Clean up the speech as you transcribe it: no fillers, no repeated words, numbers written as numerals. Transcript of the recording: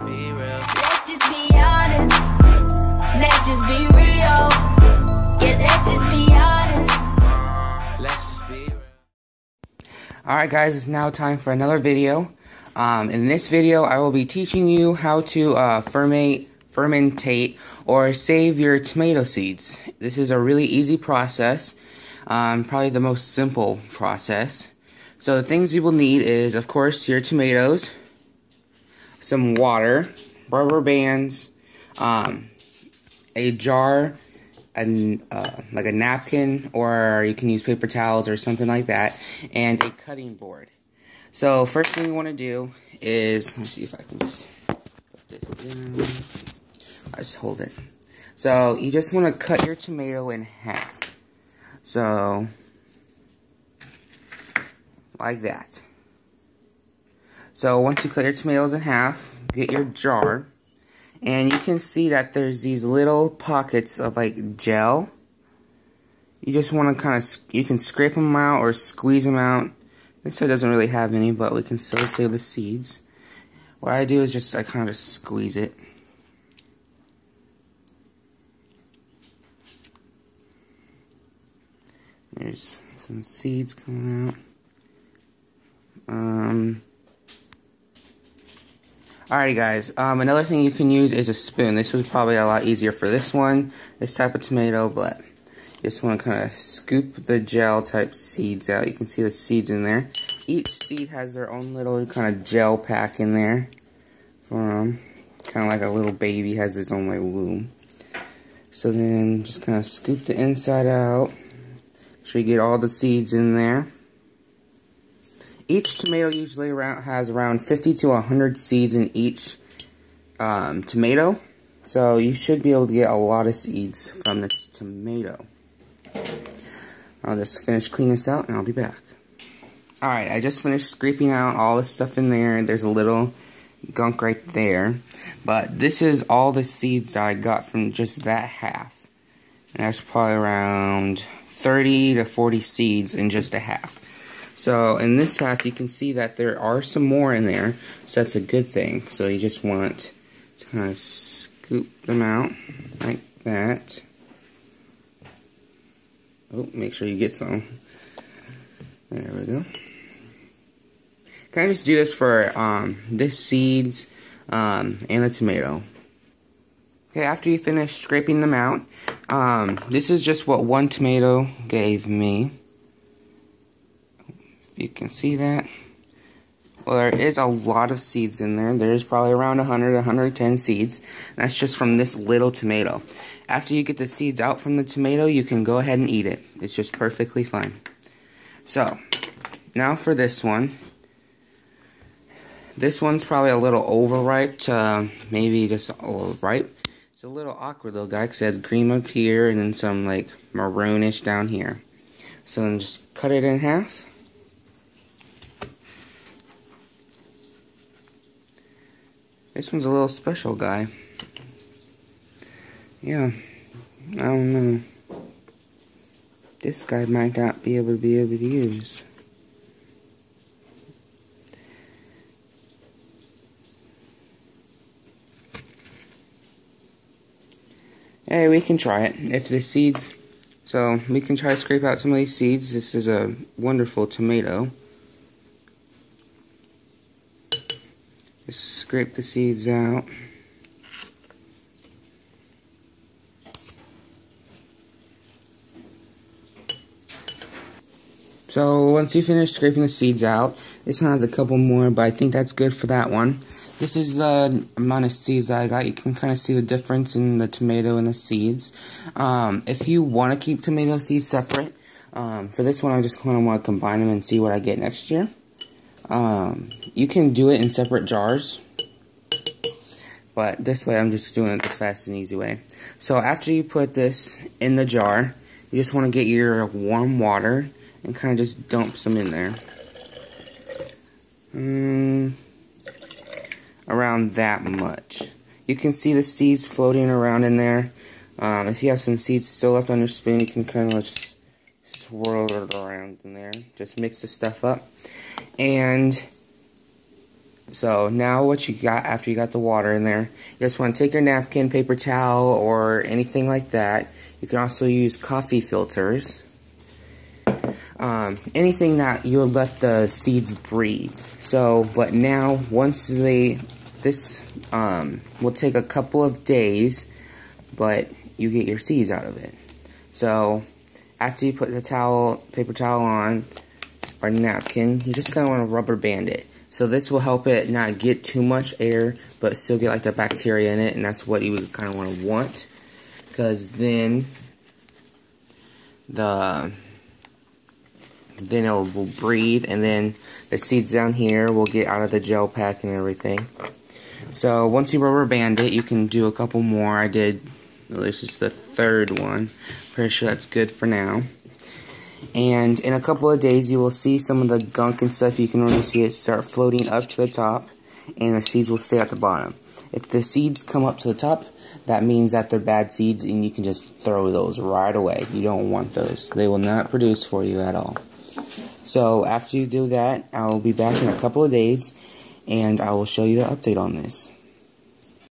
be real. Let's just be honest. Let's just be real. Yeah, let's just be honest. Let's just be real. Alright guys, it's now time for another video. In this video, I will be teaching you how to fermentate or save your tomato seeds. This is a really easy process, probably the most simple process. So the things you will need is, of course, your tomatoes, some water, rubber bands, a jar, like a napkin, or you can use paper towels or something like that, and a cutting board. So first thing you want to do is, let me see if I can just put this down. I just hold it. So you just want to cut your tomato in half. So like that. So once you cut your tomatoes in half, get your jar, and you can see that there's these little pockets of like gel. You just want to kind of, you can scrape them out or squeeze them out. This one doesn't really have any, but we can still save the seeds. What I do is just, I kind of just squeeze it. There's some seeds coming out. Alrighty guys, another thing you can use is a spoon. This was probably a lot easier for this one, this type of tomato, but you just want to kind of scoop the gel type seeds out. You can see the seeds in there. Each seed has their own little kind of gel pack in there. Kind of like a little baby has its own like womb. So then just kind of scoop the inside out. Make sure you get all the seeds in there. Each tomato usually has around 50 to 100 seeds in each tomato. So you should be able to get a lot of seeds from this tomato. I'll just finish cleaning this out and I'll be back. Alright, I just finished scraping out all the stuff in there. There's a little gunk right there. But this is all the seeds that I got from just that half. And that's probably around 30 to 40 seeds in just a half. So in this half, you can see that there are some more in there, so that's a good thing. So you just want to kind of scoop them out like that. Oh, make sure you get some. There we go. Kind of just do this for this seeds and the tomato. Okay, after you finish scraping them out, this is just what one tomato gave me. You can see that. Well, there is a lot of seeds in there. There's probably around 100 110 seeds. That's just from this little tomato. After you get the seeds out from the tomato, you can go ahead and eat it. It's just perfectly fine. So, now for this one. This one's probably a little overripe to maybe just a little ripe. It's a little awkward little guy because it has green up here and then some like maroonish down here. So then just cut it in half. This one's a little special guy. Yeah, I don't know. This guy might not be able to use. Hey, we can try it. If the seeds, so we can try to scrape out some of these seeds. This is a wonderful tomato. Just scrape the seeds out. So once you finish scraping the seeds out, this one has a couple more, but I think that's good for that one. This is the amount of seeds that I got. You can kind of see the difference in the tomato and the seeds. If you want to keep tomato seeds separate, for this one I just kind of want to combine them and see what I get next year. You can do it in separate jars, but this way I'm just doing it the fast and easy way. So after you put this in the jar, you just want to get your warm water and kind of just dump some in there. Around that much. You can see the seeds floating around in there. If you have some seeds still left on your spoon, you can kind of just swirl it around in there. Just mix the stuff up. And So now what you got after you got the water in there, you just want to take your napkin, paper towel, or anything like that. You can also use coffee filters. Anything that you'll let the seeds breathe. So, but now once this will take a couple of days, but you get your seeds out of it. So after you put the paper towel on, or napkin, you just kind of want to rubber band it. So this will help it not get too much air, but still get like the bacteria in it, and that's what you would kind of want, because then it will breathe, and then the seeds down here will get out of the gel pack and everything. So once you rubber band it, you can do a couple more. This is the third one. Pretty sure that's good for now. And in a couple of days, you will see some of the gunk and stuff. You can already see it start floating up to the top, and the seeds will stay at the bottom. If the seeds come up to the top, that means that they're bad seeds, and you can just throw those right away. You don't want those. They will not produce for you at all. So after you do that, I will be back in a couple of days, and I will show you the update on this.